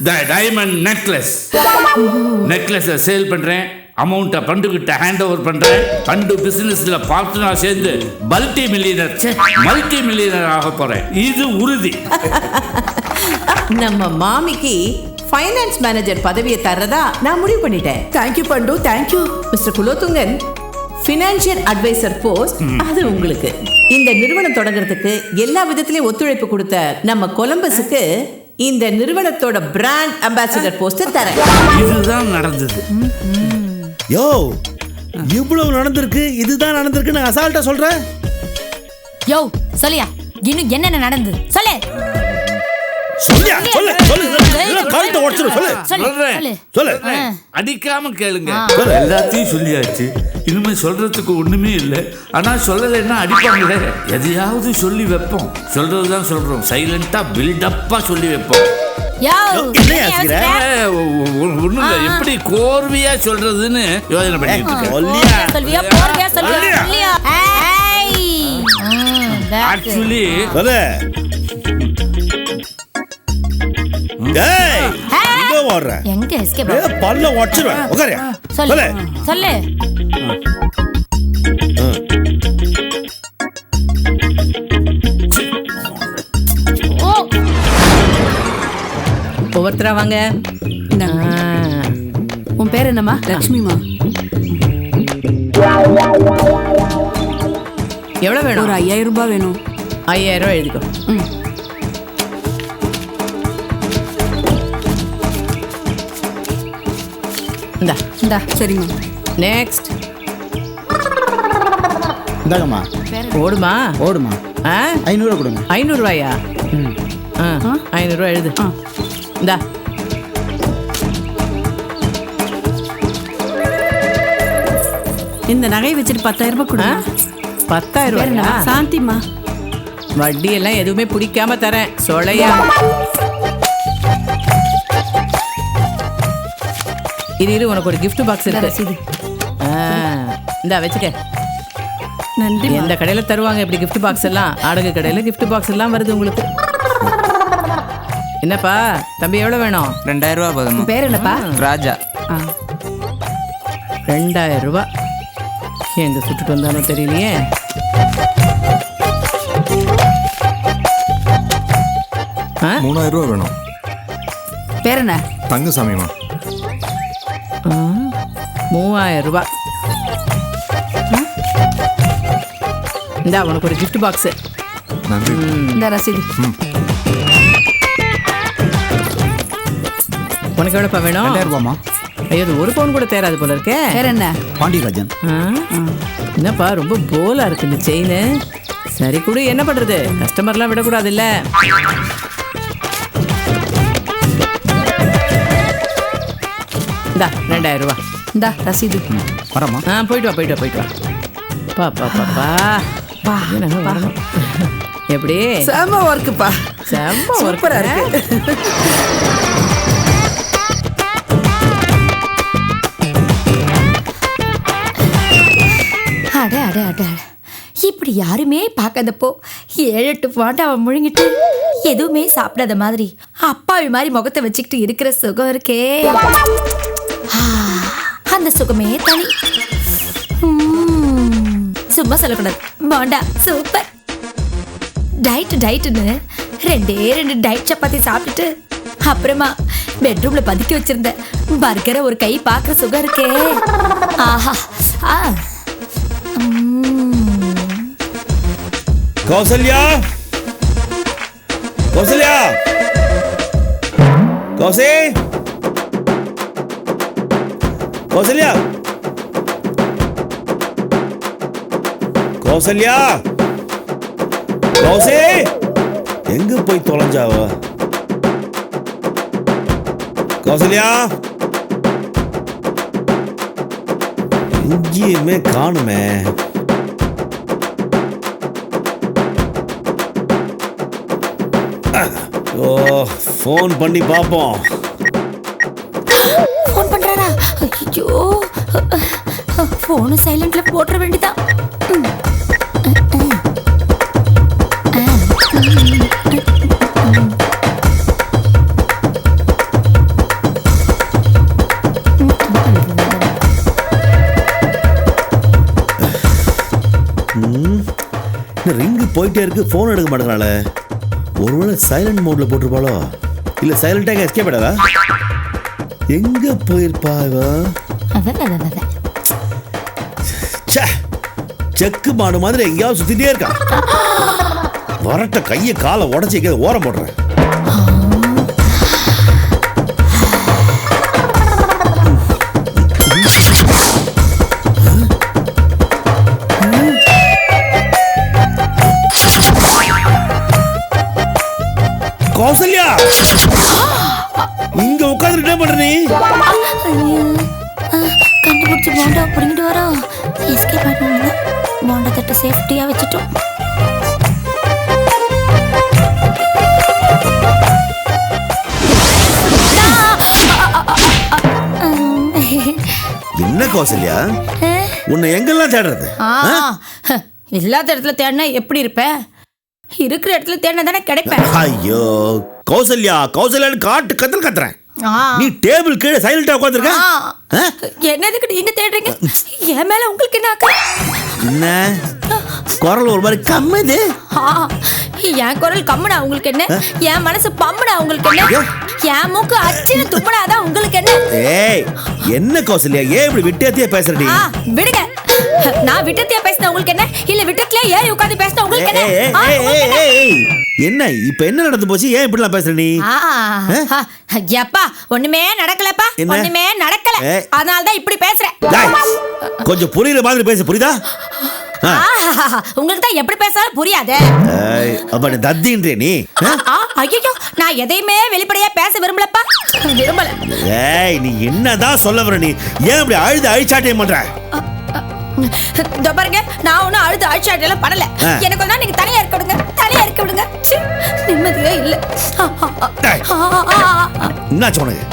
த diamond நெக்லஸை sale பண்ணுறேன், அமௌண்ட்டை பண்டுகிட்ட hand over பண்ணுறேன். பண்டு பிஸ்னஸில் பார்ட்னராக சேர்ந்து மல்டி மில்லியனர் ஆக போகிறேன். இது உறுதி. நம்ம மாமிக்கு ஃபைனான்ஸ் மேனேஜர் பதவியை தர்றதா நான் முடிவு பண்ணிட்டேன். தேங்க்யூ பண்டு, thank you. Mister Kulothungan, financial adviser post அது உங்களுக்கு. இந்த நிறுவனம் தொடங்குறதுக்கு எல்லா விதத்திலையும் ஒத்துழைப்பு கொடுத்த நம்ம கொலம்பஸுக்கு இந்த நிறுவனத்தோட பிராண்ட் அம்பாசிடர் போஸ்ட் தரேன். இதுதான் நடந்தது. யோ, இவ்வளவு நடந்திருக்கு, இதுதான் நடந்திருக்குன்னு அசால்ட்டா சொல்ற? யோ சொல்லியா, இன்னும் என்னென்ன நடந்தது சொல்லு. அடிக்காம கேளுங்க. எல்லாத்தையும் சொல்லியாச்சு, இனிமே சொல்றதுக்கு ஒண்ணுமே இல்லை. ஆனா சொல்லலைன்னா அடிப்பாங்களே. எதையாவது சொல்லி வைப்போம். சொல்றதுதான் சொல்றோம். சைலண்டா பில்டப்பா சொல்லி வைப்போம். ஒண்ணும் இல்ல, எப்படி கோர்வையா சொல்றதுன்னு யோசனை பண்ணிட்டு ஆக்சுவலி எங்க எஸ்கேப் பல்ல உடைச்சிடுவேன். உட்காரு. சொல்லு சொல்லு. ஒவ்வொருத்தரா வாங்க. உன் பேர் என்னம்மா? லட்சுமிமா. எவ்வளவு வேணும்? ஒரு 5000 ரூபாய் வேணும். 5000 ரூபாய் எழுதிக்கோ. இந்தா. சரிம்மா. நெக்ஸ்ட். இந்தாங்கம்மா. ஓடுமா? 500 ரூபா கொடுங்க. 500 ரூபாயா? 500 ரூபாய் எழுது. இந்தா. இந்த நகையை வச்சுட்டு 10000 ரூபாய் கொடுங்க. 10000 ரூபாயா? சாந்திமா. வட்டி எல்லாம் எதுவுமே பிடிக்காம தரேன். சொலையா இரு, உனக்கு ஒரு gift பாக்ஸ் இருக்கு. இந்தா வச்சுக்க. நன்றி. எந்த கடையில தருவாங்க இப்படி gift பாக்ஸ் எல்லாம்? ஆடகு கடையில gift பாக்ஸ் எல்லாம் வருது உங்களுக்கு. என்னப்பா தம்பி, எவ்வளவு வேணும்? 2000 ரூபாய் போதும். பேர் என்னப்பா? ராஜா. 2000 ரூபாய் எங்க சுட்டுட்டு வந்தானோ தெரியலையே. ஆ? 3000 ரூபாய் வேணும். பேர் என்ன? தங்கசாமிமா. 3000 ரூபாய். இந்தா உனக்கு ஒரு gift பாக்ஸ். நன்றி. இந்த ரசீது. உனக்கு எவ்வளோப்பா வேணும்? 2000 ரூபாய்மா. ஐயோ, அது ஒரு பவுன் கூட தேராது போல இருக்கே. பேர் என்ன? பாண்டியராஜன். என்னப்பா ரொம்ப போலா இருக்கு இந்த செயின். சரி கூட, என்ன பண்றது, கஸ்டமர்லாம் விடக்கூடாது இல்ல. இந்தா 2000 ரூபாய். இந்தா ரசீது. வரமா? போயிட்டு வா. பா வரணும். எப்படி? செம ஒர்க்குப்பா. செம்ம சூப்பரா இருக்கு. அட அட அட, இப்படி யாருமே பார்க்காதப்போ 7-8 பாண்டை அவன் முழுங்கிட்டு எதுவுமே சாப்பிடாத மாதிரி அப்பாவி மாதிரி முகத்தை வச்சுக்கிட்டு இருக்கிற சுகம் இருக்கே, அந்த சுகமே தனி. சும்மா சொல்லக்கூடாது, பாண்டா சூப்பர். டயட்டுன்னு 2 டயட் சப்பாத்தி சாப்பிட்டுட்டு அப்புறமா பெட்ரூம்ல பதுக்கி வச்சிருந்த பர்கரை ஒரு கை பார்க்குற சுகம் இருக்கே. ஆஹா. கௌசல்யா, எங்க போய் தொலைஞ்சாவ? கௌசல்யா, எங்கேயுமே காணுமே. ஃபோன் பண்ணி பார்ப்போம். ஃபோன் பண்றாரா? ஐயோ, ஃபோன் சைலண்ட்ல போட்ற வேண்டியதான். போயிட்டே இருக்கு, ஃபோன் எடுக்க மாட்டேங்கிறாளே. ஒருவேளை சைலண்ட் மோட்ல போட்டிருப்பாளோ, இல்ல சைலண்டாக எஸ்கேப் ஆயிடாதா? எங்க போயிருப்பா இவ? செக்கு மாடு மாதிரி எங்கேயாவது சுத்திட்டே இருக்கா. வரட்ட கையை காலை உடச்சி எங்கேயாவது ஓரம் போடுறேன். கௌசல்யா, இங்க உட்கார்ந்து என்ன பண்ற நீ? கண்டுபிடிச்சு போண்டா புரிங்கிட்டு வரோம். எஸ்கேப் ஆயிட்டு போண்டா தட்டை சேஃப்டியா வச்சுட்டோம். என்ன கௌசல்யா, உன்னை எங்கெல்லாம் தேடுறது? இல்லாத இடத்துல தேடினா எப்படி இருப்ப? இருக்கிற இடத்துல தேடினா தானே கிடைப்பேன். ஐயோ கௌசல்யா, கௌசல்யான்னு காட்டு கத்தல் கத்துறேன். நீ டேபிள் கீழே சைலண்டா உட்கார்ந்திருக்க. என்னதுக்கு நீங்க தேடுறீங்க? என் மேல உங்களுக்கு என்ன அக்கறை? என்ன குரல் ஒரு மாதிரி கம்முது? என் குரல் கம்முனா உங்களுக்கு என்ன? என் மனசு பம்முனா உங்களுக்கு என்ன? என் மூக்கு அச்சின்னு தும்முனாதான் உங்களுக்கு என்ன? ஏய் என்ன கௌசல்யா, ஏன் இப்படி விட்டேத்தியா பேசுறடி? விடுங்க. நான் விட்டத்தியா பேசினா உங்களுக்கு என்ன? இல்ல விட்டத்திலே ஏறி உட்கார்ந்து பேசினா உங்களுக்கு என்ன? என்ன இப்ப என்ன நடந்து போச்சு? ஏன் இப்படி எல்லாம் பேசுற நீ? எப்பா ஒண்ணுமே நடக்கலப்பா, ஒண்ணுமே நடக்கல. அதனாலதான் இப்படி பேசுறேன். கொஞ்சம் புரியுற மாதிரி பேச, புரியுதா? உங்களுக்கு தான் எப்படி பேசாலும் புரியாது. அப்ப தத்தின்றே நீ? ஐயோ, நான் எதையுமே வெளிப்படையா பேச விரும்பலப்பா, விரும்பல. ஏய் நீ என்னதான் சொல்ல வர? நீ ஏன் இப்படி அழுது அழிச்சாட்டே பண்ற? பாருங்க, நான் ஒன்னும் அழுது அழிச்சாட்டெல்லாம் பண்ணல. எனக்கு தான் நீங்க தனியா இருக்க விடுங்க, தனியா இருக்க விடுங்க. நிம்மதியே இல்ல. என்னாச்சு உனக்கு?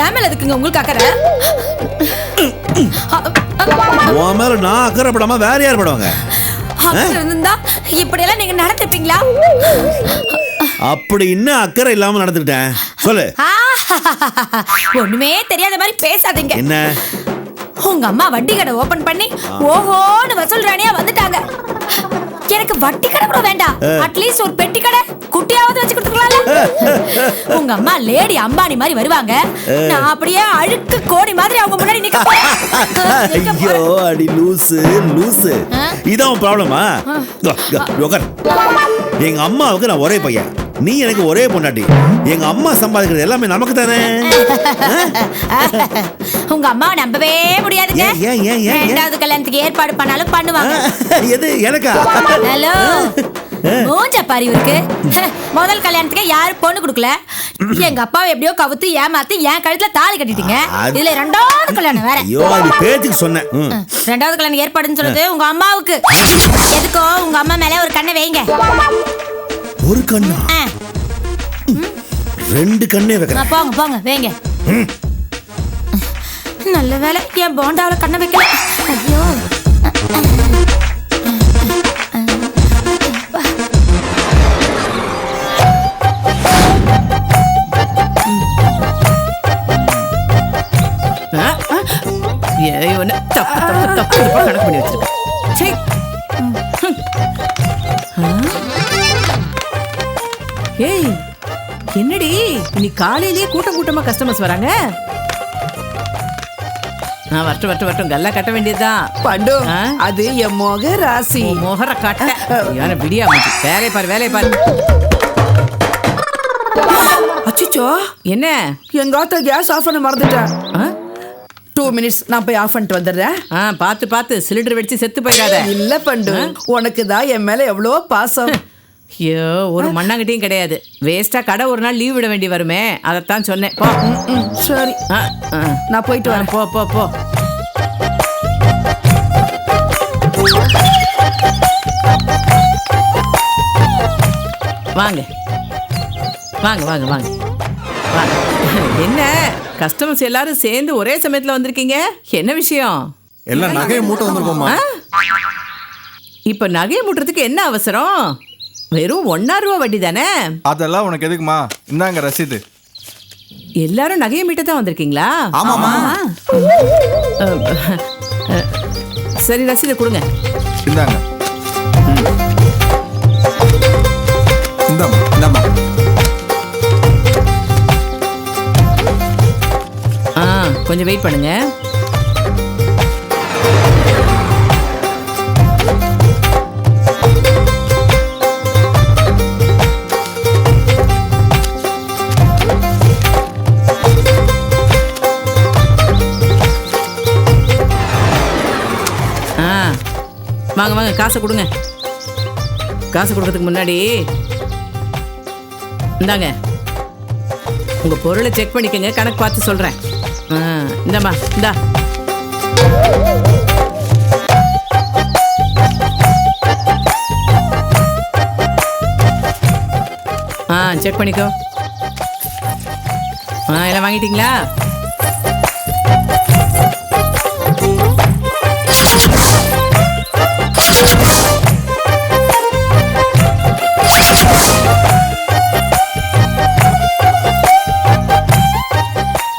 என் மேல எதுக்குங்க உங்களுக்கு அக்கறை? உன் மேல நான் அக்கறைப்படாம வேற யார் படுவாங்க? இருந்தா இப்படி எல்லாம் நீங்க நடந்துப்பீங்களா? அப்படி இன்னும் அக்கறை இல்லாம நடந்துட்டேன். சொல்லு. ஒண்ணுமே தெரியாத மாதிரி பேசாதீங்க. என்ன? உங்க அம்மா வட்டி கடை ஓபன் பண்ணி ஓஹோன்னு வசூல் ராணியா வந்துட்டாங்க. எனக்கு வட்டி கடை கூட வேண்டாம், அட்லீஸ்ட் ஒரு பெட்டி கடை குட்டியாவது வச்சு கொடுத்துக்கலாம்ல. உங்க அம்மா லேடி அம்பானி மாதிரி வருவாங்க, நான் அப்படியே அழுக்கு கோடி மாதிரி அவங்க முன்னாடி நிக்க. ஐயோ அடி லூசு லூசு, இதான் ப்ராப்ளமா? எங்க அம்மாவுக்கு நான் ஒரே பையன், நீ எனக்கு ஒரே பொண்டாட்டி. எங்க அம்மா சம்பாதிக்கிறது எல்லாமே நமக்கு தானே. உங்க அம்மாவை நம்பவே முடியாதுங்க. ரெண்டாவது கல்யாணத்துக்கு ஏற்பாடு பண்ணாலும் பண்ணுவாங்க. எது எனக்கா? ஹலோ, மூஞ்ச பாரு இருக்கு. முதல் கல்யாணத்துக்கு யாரும் பொண்ணு கொடுக்கல. எங்க அப்பாவை எப்படியோ கவுத்து ஏமாத்தி என் கழுத்துல தாலி கட்டிட்டீங்க. இதுல ரெண்டாவது கல்யாணம் வேற. ஐயோ அது பேச்சுக்கு சொன்னேன். ரெண்டாவது கல்யாணம் ஏற்பாடுன்னு சொல்றது உங்க அம்மாவுக்கு. எதுக்கோ உங்க அம்மா மேல ஒரு கண்ணை வைங்க. ஒரு கண்ணா? ரெண்டு கண்ணே வைக்கிறேன். போங்க போங்க வைங்க. நல்ல வேலை என் போண்டாவில் கண்ணை வைக்கல. ஐயோ, தப்பு தப்பு தப்பு கணக்கு பண்ணி வச்சிருக்கேன். ஏய் என்னடி நீ காலையிலேயே கூட்டம் கூட்டமா கஸ்டமர்ஸ் வராங்க? வரட்டும் வரட்டும் வரட்டும், கல்லா கட்ட வேண்டியதுதான். பண்டு, அது என் மொக ராசி. மொகர கட்ட யார விடியா முடிச்சு. வேலையை பாரு வேலையை பாரு. அச்சோ, என்ன? எங்க ஆத்த கேஸ் ஆஃப் பண்ண மறந்துட்டேன். 2 minutes, நான் போய் ஆஃப் பண்ணிட்டு வந்துடுறேன். பார்த்து பார்த்து சிலிண்டர் வெடிச்சு செத்து போயிடாத. இல்ல பண்டு, உனக்கு தான் என் மேல எவ்வளோ பாசம். ஐயோ, ஒரு மண்ணாங்கட்டியும் கிடையாது. வேஸ்டா கடை ஒரு நாள் லீவ் விட வேண்டி வருமே, அதைத்தான் சொன்னேன். போ. சரி, நான் போயிட்டு வரேன். போ போ போ. வாங்க வாங்க வாங்க வாங்க வாங்க. என்ன கஸ்டமர்ஸ் எல்லாரும் சேர்ந்து ஒரே சமயத்துல வந்திருக்கீங்க? என்ன விஷயம்? எல்லாம் நகையை மூட்டை வந்திருக்கோம்மா. இப்ப நகையை மூட்டுறதுக்கு என்ன அவசரம்? வெறும் 1 ரூபா வட்டி தானே. அதெல்லாம் உனக்கு எதுக்குமா? இந்தாங்க ரசீது. எல்லாரும் நகையை மீட்ட தான் வந்திருக்கீங்களா? ஆமாமா. சரி ரசீதை கொடுங்க. இந்தாங்க. இந்தாம்மா இந்தாம்மா. கொஞ்சம் வெயிட் பண்ணுங்க. வாங்க வாங்க, காசை கொடுங்க. காசு கொடுக்கறதுக்கு முன்னாடி இந்தாங்க, உங்க பொருளை செக் பண்ணிக்கங்க, கணக்கு பார்த்து சொல்றேன். இந்தாம்மா, இந்தா. செக் பண்ணிக்கோ. எல்லாம் வாங்கிட்டீங்களா?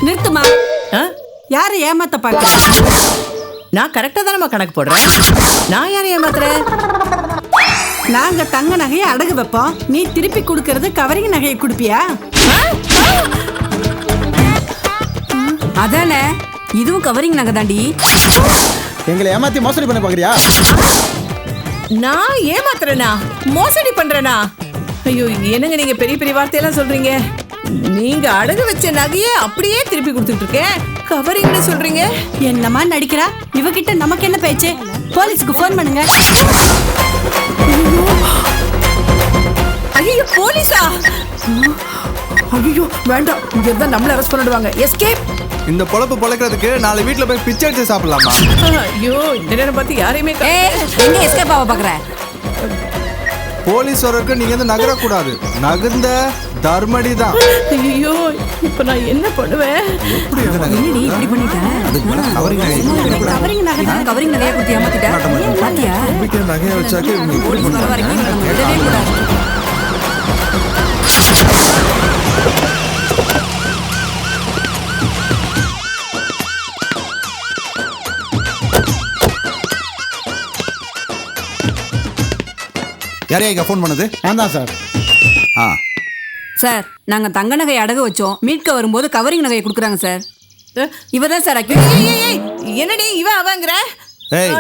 நிறுத்துமா. யாரை ஏமாத்த பாக்க? நான் கரெக்டா தானே கணக்கு போடுறேன். நான் யாரை ஏமாத்துறேன்? நாங்க தங்க நகையை அடகு வைப்போம், நீ திருப்பி கொடுக்கறது கவரிங் நகையை கொடுப்பியா? அதானே, இதுவும் கவரிங் நகை தாண்டி. எங்களை ஏமாத்தி மோசடி பண்ண பாக்குறியா? நான் ஏமாத்துறேனா? மோசடி பண்றேனா? ஐயோ, என்னங்க நீங்க பெரிய பெரிய வார்த்தையெல்லாம் சொல்றீங்க. நீங்க அடகு வச்ச நகையை அப்படியே திருப்பி கொடுத்துட்டு இருக்கேன், கவரிங்னு சொல்றீங்க. என்னமா நடிக்கிறா? இவகிட்ட நமக்கு என்ன பேச்சு? போலீஸ்க்கு போன் பண்ணுங்க. ஐயோ, போலீஸா? ஐயோ வேண்டாம், இங்க இருந்தா நம்மள அரெஸ்ட் பண்ணிடுவாங்க. எஸ்கேப். இந்த பொழப்பு பொழைக்கிறதுக்கு நாளை வீட்டுல போய் பிச்சை எடுத்து சாப்பிடலாமா? ஐயோ, இந்த நேரம் பார்த்து யாரையுமே எங்க எஸ்கேப் ஆக பாக்குற? போலீஸ் வரக்கு நீங்க வந்து நகரக்கூடாது, நகர்ந்த தர்மடி தான். ஐயோ, இப்ப நான் என்ன பண்ணுவேன்? என்னடி இப்படி பண்ணிட்ட? கவரிங் நகை தான், கவரிங் நகையை கொடுத்து ஏமாத்திட்ட. பாத்தியா? நகையை வச்சாக்க இவங்க இப்படி போலீஸ் வர வரைக்கும் நம்ம விடவே கூடாது. யாரையா இங்க ஃபோன் பண்ணது? நான் தான் சார். சார், நாங்க தங்க நகை அடகு வச்சோம், மீட்க வரும்போது கவரிங் நகையை கொடுக்குறாங்க சார். இவதான் சார். என்னடி இவ அவங்கற? ஏய்,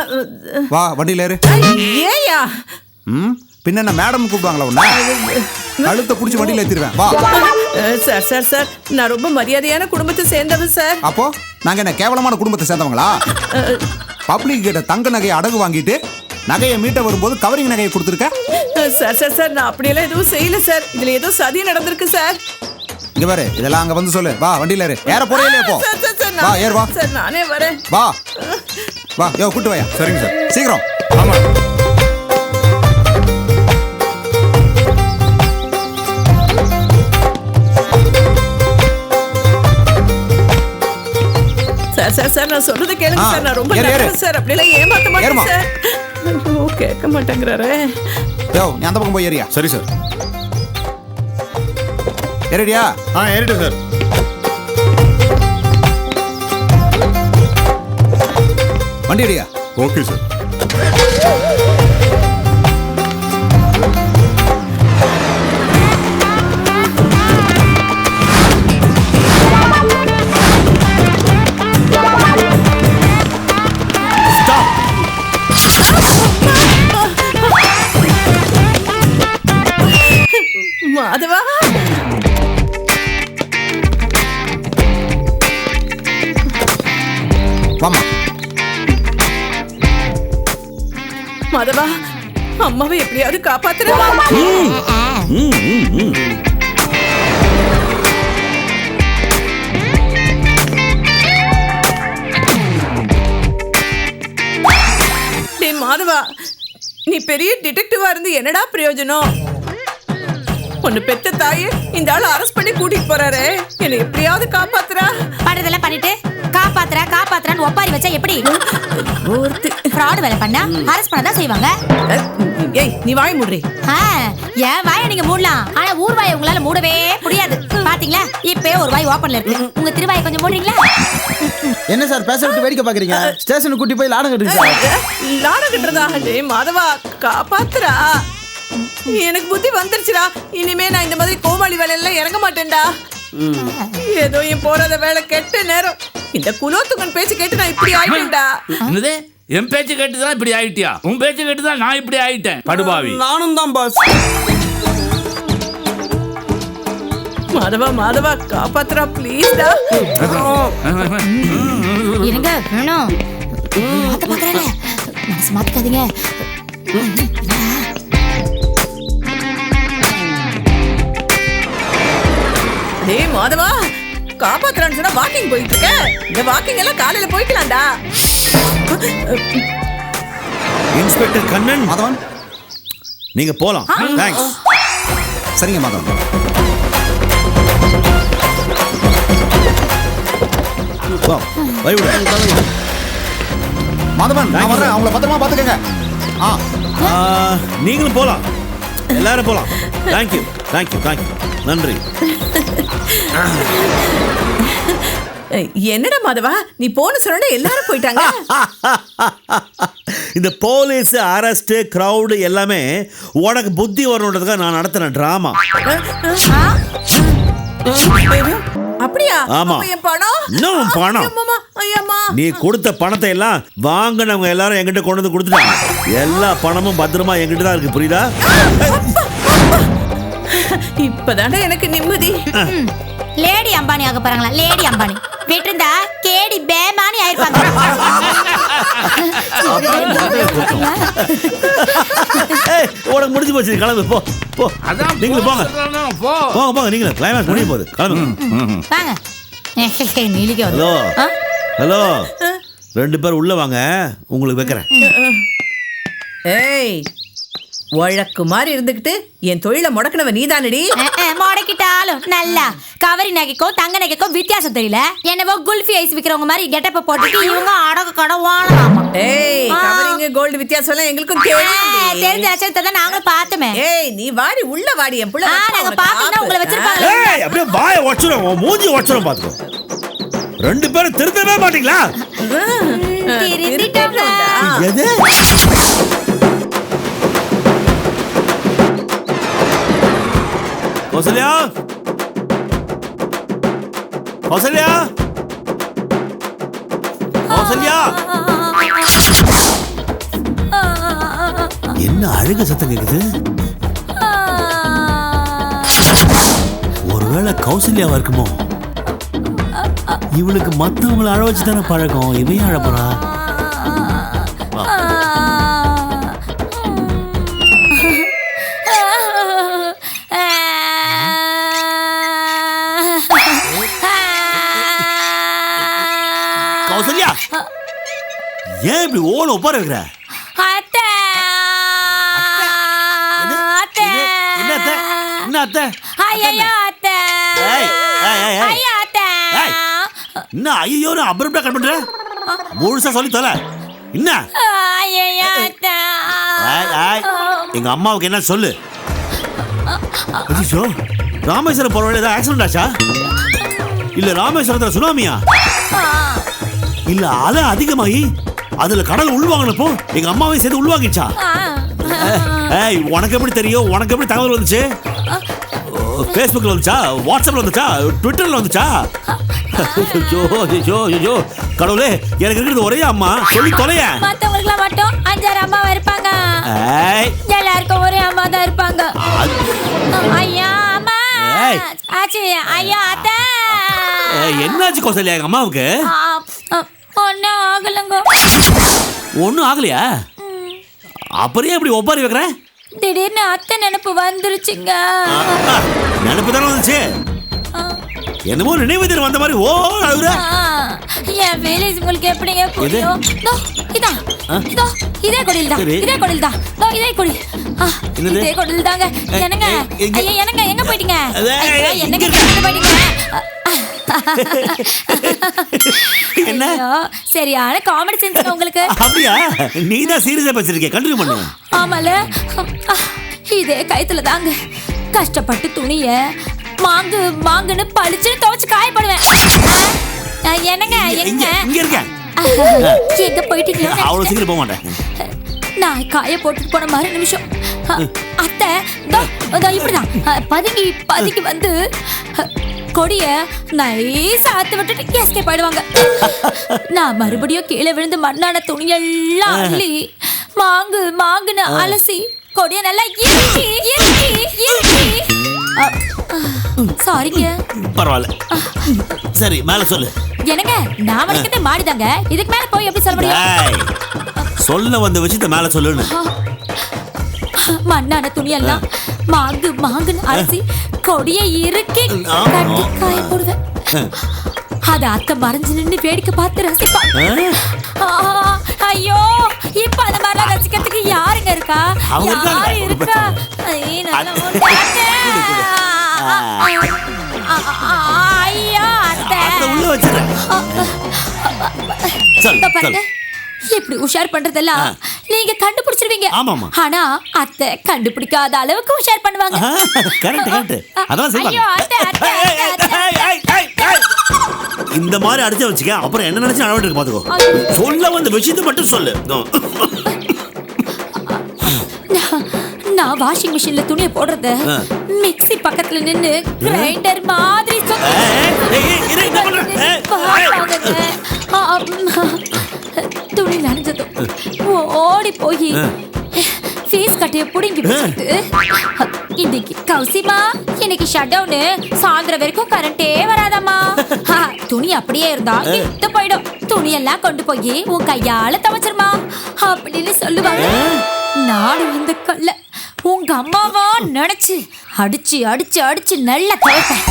வா வண்டியில ஏறு. ஏயா? பின்ன என்ன மேடம் கூப்பிடுவாங்களா உன்ன? கழுத்தை புடிச்சு வண்டியில ஏத்திடுவேன். வா. சார் சார் சார், நான் ரொம்ப மரியாதையான குடும்பத்தை சேர்ந்தவன் சார். அப்போ நாங்க என்ன கேவலமான குடும்பத்தை சேர்ந்தவங்களா? பப்ளிக் கிட்ட தங்க நகையை அடகு வாங்கிட்டு நகையை மீட்ட வரும்போது கவரிங் நகையை கொடுத்துருக்க? சார் சார் சார், நான் அப்படியெல்லாம் எதுவும் செய்யல சார். இதுல ஏதோ சதி நடந்திருக்கு சார். இங்க பாரு, இதெல்லாம் அங்க வந்து சொல்லு. வா வண்டியில ஏறு. ஏற போறே போ. வா ஏறு வா. சார் நானே வரேன். வா வா, யோ கூட்டு வாயா. சரிங்க சார். சீக்கிரம். ஆமா. சார் சார் சார், நான் சொல்றத கேளுங்க சார். நான் ரொம்ப நல்லவன் சார், அப்படியெல்லாம் ஏமாத்த மாட்டேன் சார். ஐயோ, கேட்க மாட்டேங்கிறாரே. யோ, நீ அந்த பக்கம் போய் ஏறியா. சரி சார். ஏறிடியா? ஏறிட்டு சார். வண்டி ஏறியா? Okay sir. மாதவா, வாமா. மாதவா, அம்மாவை எப்படியாவது காப்பாத்துற. டேய் மாதவா, நீ பெரிய டிடெக்டிவா இருந்து என்னடா பிரயோஜனம்? ஒன்னு பெத்த தாயே இந்த ஆளு அரெஸ்ட் பண்ணி கூட்டிட்டு போறாரு. என்னை எப்படியாவது காப்பாத்துறா. பண்றதெல்லாம் பண்ணிட்டு காப்பாத்துறான்னு ஒப்பாரி வச்சா எப்படி? ஃப்ராட் வேலை பண்ணா அரெஸ்ட் பண்ண தான் செய்வாங்க. ஏய், நீ வாய் மூடுறி. ஏன் வாயை நீங்க மூடலாம், ஆனா ஊர் வாயை உங்களால மூடவே முடியாது. பாத்தீங்களா, இப்பவே ஒரு வாய் ஓப்பன்ல இருக்கு. உங்க திருவாயை கொஞ்சம் மூடுறீங்களா? என்ன சார் பேச விட்டு வேடிக்கை பாக்குறீங்க? ஸ்டேஷனுக்கு கூட்டி போய் லாடம் கட்டுங்க சார். லாடம் கட்டுறதா? டேய் மாதவா, காப்பாத்துறா. எனக்கு புத்தி வந்துருச்சுடா. இனிமே நான் இந்த மாதிரி கோமாளி வேலையெல்லாம் இறங்க மாட்டேன்டா. ஏதோ என் போறத வேலை கெட்ட நேரம். இந்த குலோத்துங்கன் பேச்சு கேட்டு நான் இப்படி ஆயிட்டேன்டா. என்னது? என் பேச்சு கேட்டுதான் இப்படி ஆயிட்டியா? உன் பேச்சு கேட்டுதான் நான் இப்படி ஆயிட்டேன். படுபாவி. நானும் தான் பாஸ். மாதவா மாதவா, காப்பாத்துறா ப்ளீஸ்டா. இருங்க வேணும் மாத்த பாக்குறேன். மனசு மாத்திக்காதீங்க. டேய் மாதவா, காப்பாத்துறான்னு சொன்னா வாக்கிங் போயிட்டு இருக்க. இந்த வாக்கிங் எல்லாம் காலையில போய்க்கலாம்டா. இன்ஸ்பெக்டர் கண்ணன், மாதவன். நீங்க போலாம். தேங்க்ஸ். சரிங்க மாதவன். மாதவன் நான் வர்றேன். அவங்கள பத்திரமா பாத்துக்கங்க. நீங்களும் போலாம். எல்லாரும் போலாம். Thank you thank you thank you. நன்றி. என்னடா மாதவா, நீ போன சொன்ன எல்லாரும் போயிட்டாங்க. இந்த போலீஸ் அரெஸ்ட் கிரவுடு எல்லாமே உனக்கு புத்தி வரணுன்றதுக்காக நான் நடத்தின டிராமா. அப்படியா? ஆமா. என் பணம்? இன்னும் பணம்? நீ கொடுத்த பணத்தை எல்லாம் வாங்கினவங்க எல்லாரும் என்கிட்ட கொண்டு வந்து கொடுத்துட்டாங்க. எல்லா பணமும் பத்திரமா என்கிட்ட தான் இருக்கு. புரியுதா? இப்பதானே எனக்கு நிம்மதி. லேடி அம்பானி ஆக போறாங்களா? லேடி அம்பானி விட்டுருந்தா கேடி பேமானி ஆயிருப்பாங்க. உனக்கு முடிஞ்சு போச்சு. கிளம்பு போ போ. அதான் நீங்களும் போங்க. போ. போங்க போங்க. நீங்களும் கிளைமேக்ஸ் முடிய போகுது. கிளம்புங்க. வாங்க. நீலிக்க ஹலோ ஹலோ, 2 பேர் உள்ள வாங்க. உங்களுக்கு வைக்கிறேன். ஏய், வழக்கு மாதிரி இருந்துகிட்டு என் தொழிலை முடக்கினவ நீதானடி. முடக்கிட்டாலும் நல்லா கவரி நகைக்கும் தங்க நகைக்கும் வித்தியாசம் தெரியல. என்னவோ குல்ஃபி ஐஸ் விக்கிறவங்க மாதிரி கெட்டப்ப போட்டுட்டு இவங்க அடகு கடை வாழலாமா? ஏய், கவரிங் கோல்டு வித்தியாசம் எல்லாம் எங்களுக்கும் தெரியும். தெரிஞ்ச லட்சத்தை தான் நாங்களும் பார்த்தோமே. ஏய், நீ வாடி உள்ள வாடி. என் புள்ள நாங்க பாக்கணும் உங்களை வச்சிருப்பாங்க. ஏய், அப்படியே வாயை உடைச்சிரும். மூஞ்சி உடைச்சிரும். பாத்துக்கோ. 2 பேரும் திருந்தவே மாட்டீங்களா? திருந்திட்டோம்டா. எது? கௌசல்யா, கௌசல்யா, கௌசல்யா. என்ன அழுக சத்தம் கேக்குது? ஒருவேளை கௌசல்யாவா இருக்குமோ? இவளுக்கு மத்தவங்களை அழ வச்சு தானே பழக்கம். இவன் அழ போறா? கௌசல்யா, ஏன் இப்படி ஓன உட்கார வைக்கிற? என்ன அத்தை? என்ன அத்தை? என்ன ஐயோ அப்புறம் கட் பண்ற? முழுசா சொல்லி தொலை. என்ன? எங்க அம்மாவுக்கு என்ன சொல்லு? ராமேஸ்வரம் போற வழியில ஏதாவது ஆக்சிடென்ட் ஆச்சா? இல்ல ராமேஸ்வரத்துல சுனாமியா? இல்ல அலை அதிகமாகி அதுல கடல் உள்வாங்கினப்போ எங்க அம்மாவையும் சேர்த்து உள்வாங்கிச்சா? ஏய், உனக்கு எப்படி தெரியும்? உனக்கு எப்படி தகவல் வந்துச்சு? ஃபேஸ்புக்ல வந்துச்சா? வாட்ஸ்அப்ல வந்துச்சா? ட்விட்டர்ல வந்துச்சா? கடவுளே, எனக்கு இருக்கிறது ஒரே அம்மா. சொல்லி தொலைய. மத்தவங்களுக்கு மட்டும் 5-6 அம்மா இருப்பாங்க. எல்லாருக்கும் ஒரே அம்மா தான் இருப்பாங்க. ஐயா அம்மா. ஆச்சி, ஐயா அத்தை. என்னாச்சு கௌசல்யா எங்க அம்மாவுக்கு? ஒன்னும் ஆகலங்க. ஒன்னும் ஆகலையா? அப்புறம் எப்படி ஒப்பாரி வைக்கிற? திடீர்னு அத்தை நினைப்பு வந்துருச்சுங்க. நினைப்பு தானே வந்துச்சு? என்னமோ நினைவு தினம் வந்த மாதிரி ஓ அழுகுற. என் ஃபீலிங்ஸ் உங்களுக்கு எப்படிங்க புரியும்? இதே கொடியில் தான். இதே கொடியில் தான். இதே கொடி. இதே கொடியில் தாங்க. என்னங்க ஐயா, என்னங்க எங்க போயிட்டீங்க? என்னங்க எங்க போயிட்டீங்க? என்ன? சரியான காமெடி சென்ஸ் உங்களுக்கு. அப்படியா? நீ தான் சீரியஸா பேசிருக்கே. கண்டினியூ பண்ணு. ஆமால, இதே கைத்துல தாங்க கஷ்டப்பட்டு துணிய மாங்குன்னு பளிச்சுன்னு துவைச்சு காயப்படுவேன். என்னங்க இங்க எங்க இருக்கேன். எங்க போயிட்டீங்க? அவ்வளவு சீக்கிரம் போக மாட்டேன். நான் காய போட்டுட்டு போன மாதிரி நிமிஷம் அத்தை இப்படிதான் பதுங்கி வந்து கொடிய நைஸா ஆத்து விட்டுட்டு எஸ்கேப் ஆயிடுவாங்க. நான் மறுபடியும் கீழே விழுந்து மண்ணான துணியெல்லாம் அள்ளி மாங்குன்னு அலசி கொடிய நல்லா சாரிங்க. பரவாயில்ல. சரி மேல சொல்லு. என்னங்க நான் வரைக்கும் மாடிதாங்க, இதுக்கு மேல போய் எப்படி சொல்ல முடியும்? சொல்ல வந்த விஷயத்த மேல சொல்லுன்னு. மண்ணான துணியெல்லாம் மாங்குன்னு அலசி கொடியை இறுக்கி கட்டி காய போடுவேன். அத அத்தை மறைஞ்சு நின்று வேடிக்கை பார்த்து ரசிப்பாங்க. ஐயோ இப்ப அந்த மாதிரிலாம் ரசிக்கிறதுக்கு யாருங்க இருக்கா? யாரு இருக்கா? ஐயா உள்ள வச்சிடுறேன். பாருங்க, இப்படி உஷார் பண்றதெல்லாம் நீங்க கண்டுபிடிச்சிருவீங்க. ஆனா அத்தை கண்டுபிடிக்காத அளவுக்கு உஷார் பண்ணுவாங்க. அதான் செய்வாங்க. இந்த மாதிரி அடிச்சு வச்சுக்க, அப்புறம் என்ன நினைச்சு நடவடிக்கை பாத்துக்கோ. சொல்ல வந்த விஷயத்தை மட்டும் சொல்லு. நான் வாஷிங் மிஷின்ல துணியை போடுறத மிக்ஸி பக்கத்துல நின்னு கிரைண்டர் மாதிரி துணி நனைஞ்சதும் ஓடி போய் ஃபீஸ் கட்டைய புடிங்கி வச்சுட்டு, இன்னைக்கு கௌசிமா இன்னைக்கு ஷட் டவுனு, சாயந்தரம் வரைக்கும் கரண்டே வராதம்மா, துணி அப்படியே இருந்தா இத்து போயிடும், துணியெல்லாம் கொண்டு போய் உன் கையால துவைச்சிருமா அப்படின்னு சொல்லுவாங்க. நானும் இந்த கல்ல உங்க அம்மாவா நினைச்சு அடிச்சு அடிச்சு அடிச்சு நல்லா துவைப்பேன்.